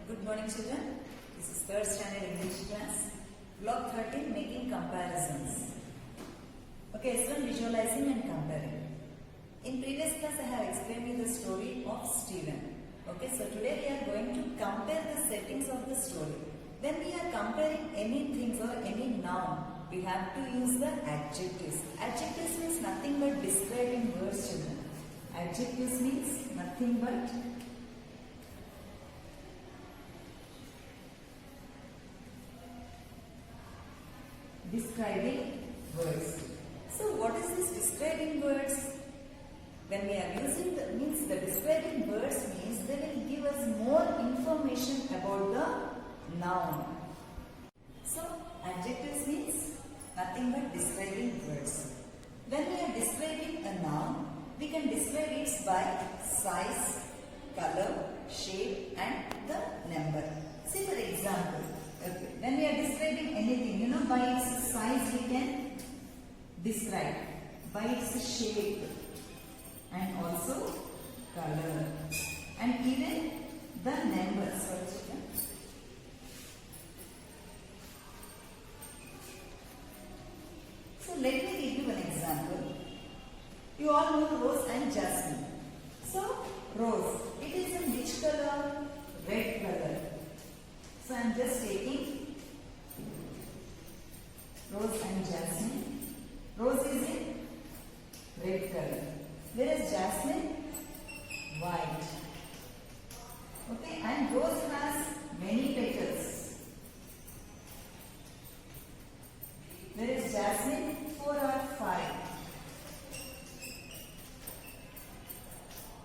Good morning, children. This is third standard English class. Block 13, making comparisons. Okay, so visualizing and comparing. In previous class, I have explained you the story of Stephen. Okay, so today we are going to compare the settings of the story. When we are comparing any things or any noun, we have to use the adjectives. Adjectives means nothing but describing words, children. Adjectives means nothing but describing words. So what is this describing words? When we are using the describing words means they will give us more information about the noun. So adjectives means nothing but describing words. When we are describing a noun, we can describe it by size, color, shape and the number. See for example, okay, when we are describing anything, by its size we can describe, by its shape and also color and even the numbers. So let me give you an example. You all know rose and jasmine. So rose, it is in which color? Red color. So I am just taking rose and jasmine. Rose is in red color, whereas jasmine white. Okay, and rose has many petals, whereas jasmine 4 or 5.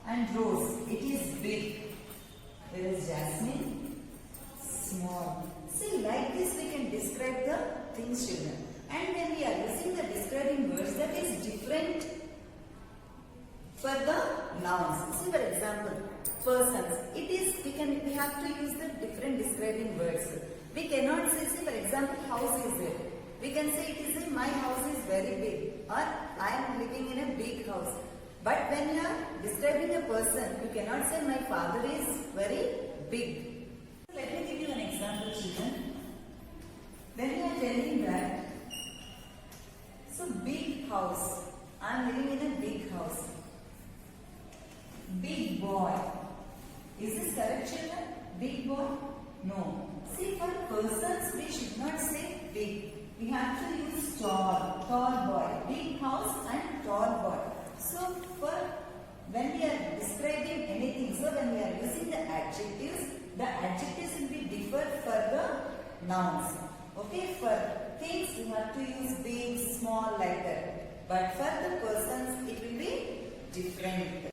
And rose, it is big, whereas jasmine small. See, like this we can describe the things, children. And when we are using the describing words, that is different for the nouns. See, for example, persons. It is we have to use the different describing words. We cannot say, for example, house is there. We can say it is my house is very big, or I am living in a big house. But when you are describing a person, you cannot say my father is very big. Let me give you an example, children. When you are telling that, so big house, I am living in a big house. Big boy. Is this correct, children? Big boy? No. See, for persons, we should not say big. We have to use tall boy. Big house and tall boy. So, when we are describing anything, so when we are using the adjectives will be different for the nouns. Okay, for things we have to use big, small like that. But for the persons, it will be different.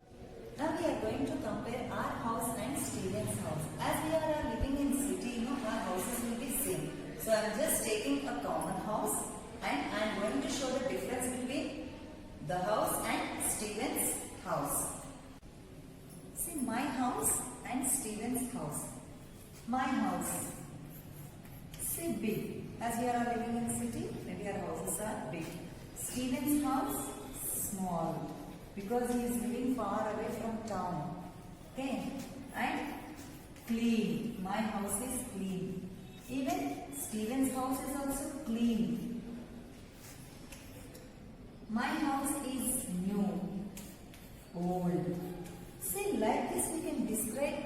Now we are going to compare our house and Stephen's house. As we are living in city, our houses will be same. So I am just taking a common house and I am going to show the difference between the house and Stephen's house. See, my house and Stephen's house. My house, say big. As we are living in city, maybe our houses are big. Stephen's house, small. Because he is living far away from town. Okay. And clean. My house is clean. Even Stephen's house is also clean. My house is new, old. See, like this we can describe,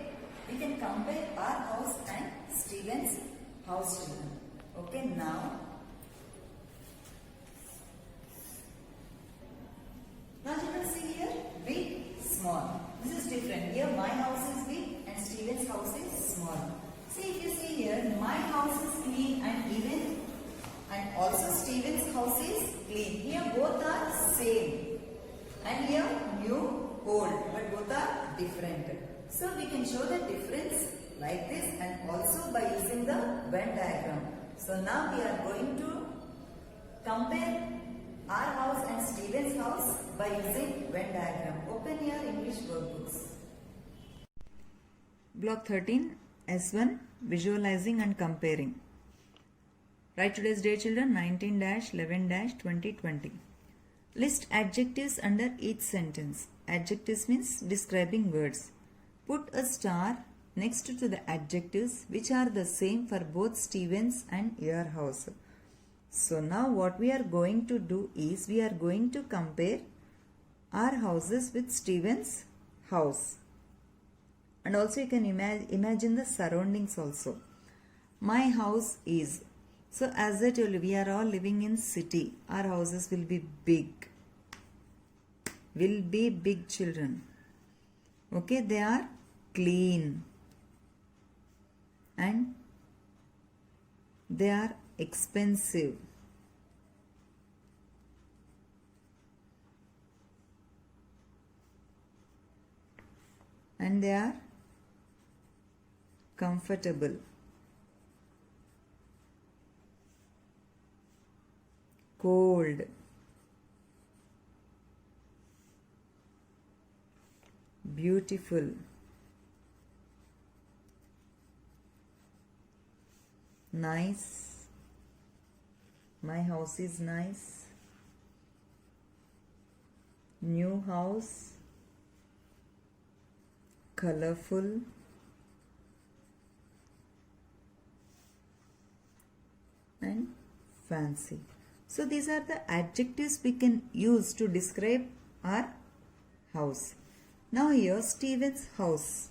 we can compare our house and Stephen's house, children. Okay, now children, see here, big, small. This is different. Here my house is big and Stephen's house is small. See, if you see here, my house is clean and even, and also Stephen's house is clean. Here both are same. And here new, old. But both are different. So we can show the difference like this and also by using the Venn diagram. So now we are going to compare our house and Stephen's house by using Venn diagram. Open your English workbooks. Block 13, S1, visualizing and comparing. Write today's date, children, 19-11-2020. List adjectives under each sentence. Adjectives means describing words. Put a star next to the adjectives which are the same for both Stevens and your house. So now what we are going to do is we are going to compare our houses with Stevens' house. And also you can imagine the surroundings also. My house is, so as I told you, we are all living in city. Our houses will be big. Will be big, children. Okay, they are clean. And they are expensive. And they are comfortable. Cold. Beautiful. Nice. My house is nice. New house. Colorful. And fancy. So these are the adjectives we can use to describe our house. Now here Stevens' house.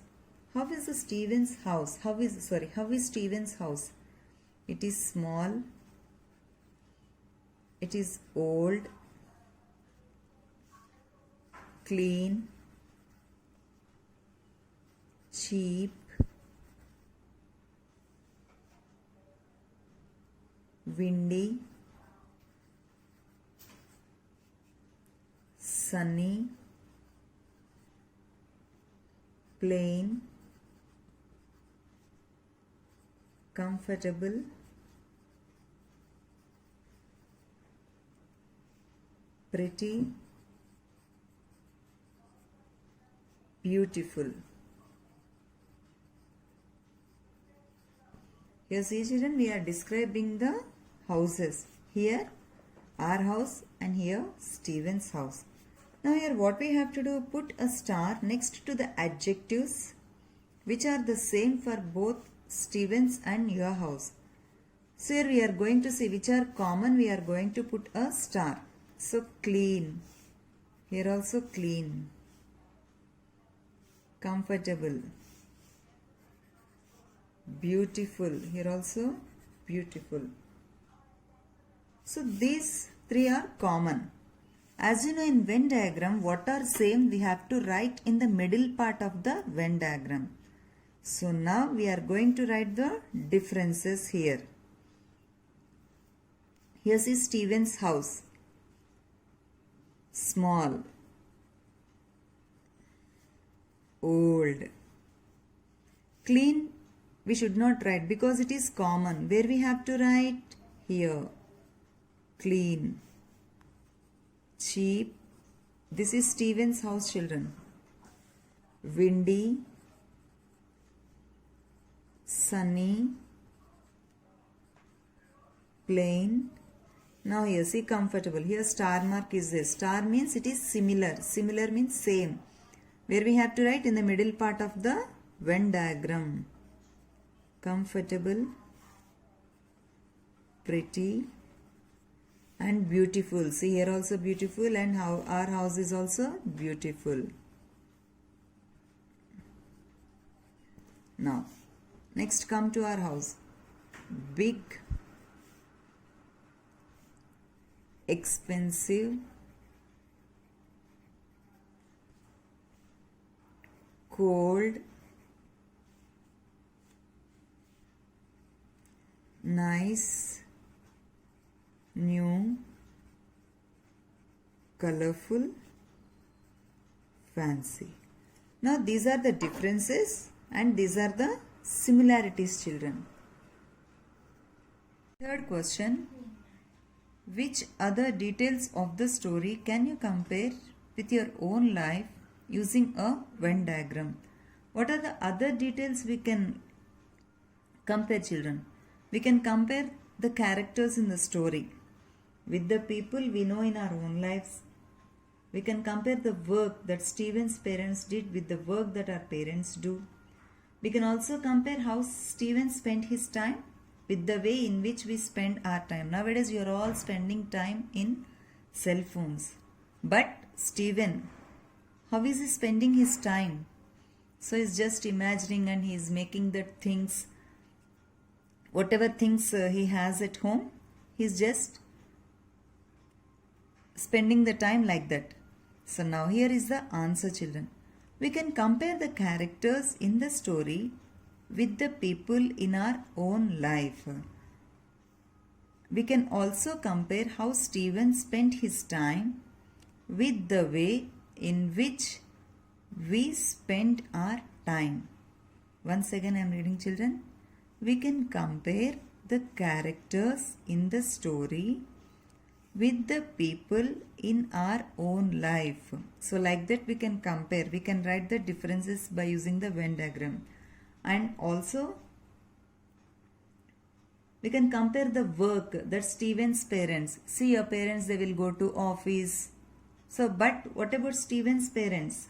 How is the Stevens' house? How is Stevens' house? It is small. It is old. Clean. Cheap. Windy. Sunny. Plain. Comfortable. Pretty. Beautiful. Here see children, we are describing the houses. Here our house and here Stevens' house. Now here what we have to do, put a star next to the adjectives which are the same for both Stevens and your house. So here we are going to see which are common, we are going to put a star. So clean, here also clean, comfortable, beautiful, here also beautiful. So these three are common. As you know, in Venn diagram, what are same we have to write in the middle part of the Venn diagram. So now we are going to write the differences here. Here is Stevens' house. Small, old. Clean we should not write because it is common. Where we have to write? Here. Clean. Cheap. This is Stevens' house, children. Windy. Sunny. Plain. Now here see comfortable. Here star mark is this. Star means it is similar. Similar means same. Where we have to write in the middle part of the Venn diagram. Comfortable, pretty and beautiful. See here also beautiful, and how our house is also beautiful. Now next come to our house. Big, expensive, cold, nice, new, colorful, fancy. Now these are the differences and these are the similarities, children. Third question. Which other details of the story can you compare with your own life using a Venn diagram? What are the other details we can compare, children? We can compare the characters in the story with the people we know in our own lives. We can compare the work that Stephen's parents did with the work that our parents do. We can also compare how Steven spent his time with the way in which we spend our time. Nowadays, you are all spending time in cell phones. But Steven, how is he spending his time? So he's just imagining and he's making the things, whatever things he has at home, he's just spending the time like that. So now here is the answer, children. We can compare the characters in the story with the people in our own life. We can also compare how Steven spent his time with the way in which we spend our time. Once again I am reading, children. We can compare the characters in the story with the people in our own life. So like that we can compare. We can write the differences by using the Venn diagram. And also we can compare the work that Steven's parents. See, your parents, they will go to office. So but what about Steven's parents?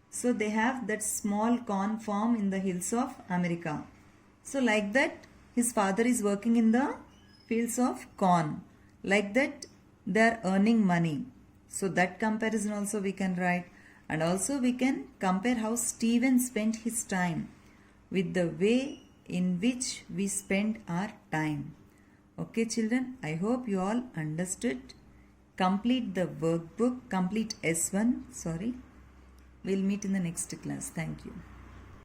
So they have that small corn farm in the hills of America. So like that his father is working in the fields of corn. Like that they are earning money. So that comparison also we can write. And also we can compare how Steven spent his time with the way in which we spend our time. Okay, children, I hope you all understood. Complete the workbook, complete S1, We'll meet in the next class. Thank you.